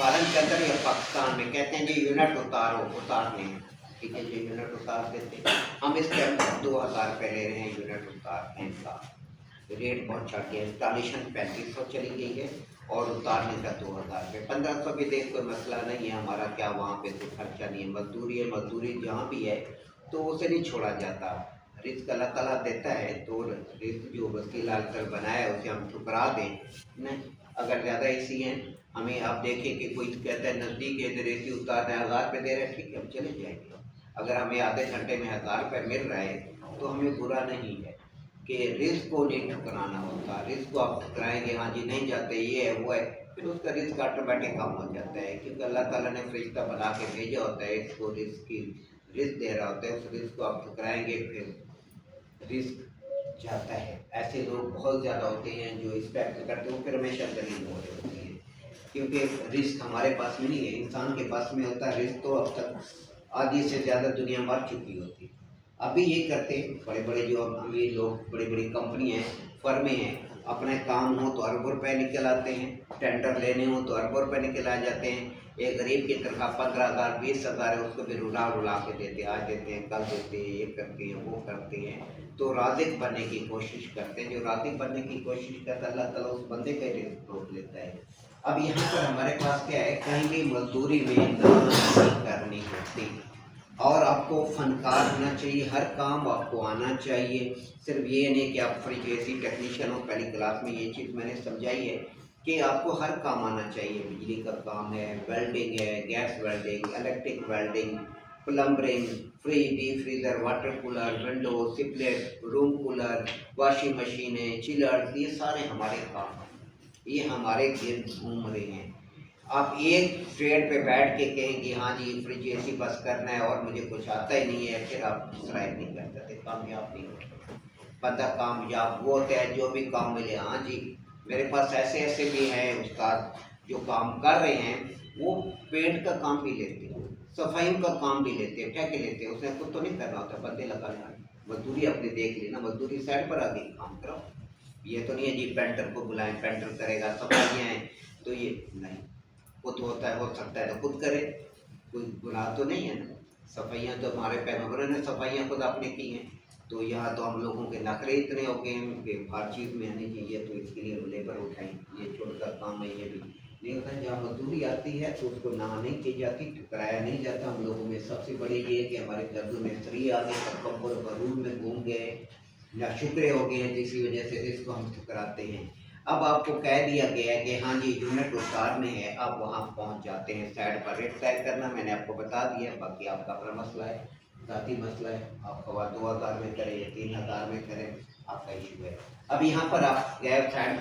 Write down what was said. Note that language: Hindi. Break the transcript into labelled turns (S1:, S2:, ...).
S1: फॉरेन के अंदर या पाकिस्तान में कहते हैं जी यूनिट उतारने हैं, ठीक है जी यूनिट उतार देते हैं। हम इसके अंदर 2000 रुपये ले रहे हैं यूनिट उतारने का, रेट बहुत चढ़ गया, इंस्टॉलेशन 3500 चली गई है और उतारने का 2000 रुपये। 1500 भी देख कोई मसला नहीं है हमारा, क्या वहाँ पे कोई खर्चा नहीं है, मजदूरी है, मजदूरी जहाँ भी है तो उसे नहीं छोड़ा जाता। रिस्क अल्लाह ताला देता है, तो रिस्क जो वकील आजकल बनाया है उसे हम ठुकरा दें नहीं। अगर ज़्यादा ऐसी हैं, हमें आप देखें कि कोई कहता है नज़दीक है इधर एसी उतारना है 1000 रुपये दे रहे हैं, ठीक है हम चले जाएंगे। अगर हमें आधे घंटे में 1000 रुपये मिल रहा है तो हमें बुरा नहीं है कि रिस्क को नहीं ठुकराना होता। रिस्क को आप ठुकराएंगे, हाँ जी नहीं जाते ये है वो है, फिर उसका रिस्क ऑटोमेटिक कम हो जाता है, क्योंकि अल्लाह ताला ने फरिश्ता बना के भेजा होता है इसको, रिस्क दे रहा होता है। उस रिस्क को आप ठुकराएंगे फिर रिस्क जाता है। ऐसे लोग बहुत ज़्यादा होते हैं जो इस टाइप से करते हैं, फिर हमेशा गरीब हो रहे होते हैं, क्योंकि रिस्क हमारे पास में नहीं है, इंसान के पास में होता है। रिस्क तो अब तक आधी से ज़्यादा दुनिया मर चुकी होती है। अभी ये करते बड़े बड़े जो अमीर लोग, बड़ी बड़ी कंपनी हैं, फर्में हैं, अपने काम हो तो अरबों रुपये निकल आते हैं, टेंडर लेने हो तो अरबों रुपये निकल आ जाते हैं। एक गरीब की तनख्वाह 15,000 20,000 है, उसको भी रुला के देते, आज देते हैं कल देते हैं, ये करते हैं वो करते हैं। तो राज़िक बनने की कोशिश करते हैं, जो राज़िक बनने की कोशिश करता है अल्लाह ताला उस बंदे का रिस्क रोक लेता है। अब यहाँ पर हमारे पास क्या है, कहीं भी मजदूरी में ना करनी होती और आपको फनकार होना चाहिए, हर काम आपको आना चाहिए। सिर्फ ये नहीं कि आप फ्रिज एसी टेक्नीशियन हो, पहली क्लास में ये चीज़ मैंने समझाई है कि आपको हर काम आना चाहिए। बिजली का काम है, वेल्डिंग है, gas welding, electric welding, plumbing, fridge, deep freezer, water cooler, window, split, room cooler, washing मशीनें, चिलर्स, ये सारे हमारे काम हैं, ये हमारे गिर्द घूम रहे हैं। आप एक ट्रेड पे बैठ के कहें कि हाँ जी फ्रिज एसी बस करना है और मुझे कुछ आता ही नहीं है, फिर आप सराय नहीं कर सकते, कामयाब नहीं होते। बंदा कामयाब वो होता है जो भी काम मिले। हाँ जी मेरे पास ऐसे ऐसे भी हैं उस्ताद जो काम कर रहे हैं, वो पेंट का काम भी लेते हैं, सफाई का काम भी लेते हैं, ठेके लेते हैं, उसने खुद तो नहीं करना होता, बंदे लगा लेना, मजदूरी अपनी देख लेना, मजदूरी साइड पर आके काम करो। ये तो नहीं है जी पेंटर को बुलाएं पेंटर करेगा, सफाइयाँ हैं तो ये नहीं, खुद होता है, हो सकता है तो खुद करे, कोई गुनाह तो नहीं है ना। सफाइयाँ तो हमारे पैगंबरों ने सफाइयाँ खुद आपने की हैं, तो यहाँ तो हम लोगों के नखरे इतने हो गए हैं कि हर चीज़ में आनी चाहिए, तो इसके लिए लेबर उठाएं, ये छोड़कर काम है ये भी नहीं होता। जहाँ मजदूरी आती है तो उसको ना नहीं की जाती, ठुकराया नहीं जाता। हम लोगों में सबसे बड़ी ये है कि हमारे गर्दों में स्त्री आ गए, तकब्बुर गरूर में घूम गए, नाशुक्रे हो गए हैं, जिसकी वजह से इसको हम ठुकराते हैं। अब आपको कह दिया गया है कि हाँ जी यूनिट उतारने हैं, आप वहाँ पहुँच जाते हैं, साइड पर रेट तय करना मैंने आपको बता दिया, बाकी आपका अपना मसला है, ज़ाती मसला है, आप खबर 2000 में करें या 3000 में करें, आपका इशू है। अब यहाँ पर आप गए साइड पर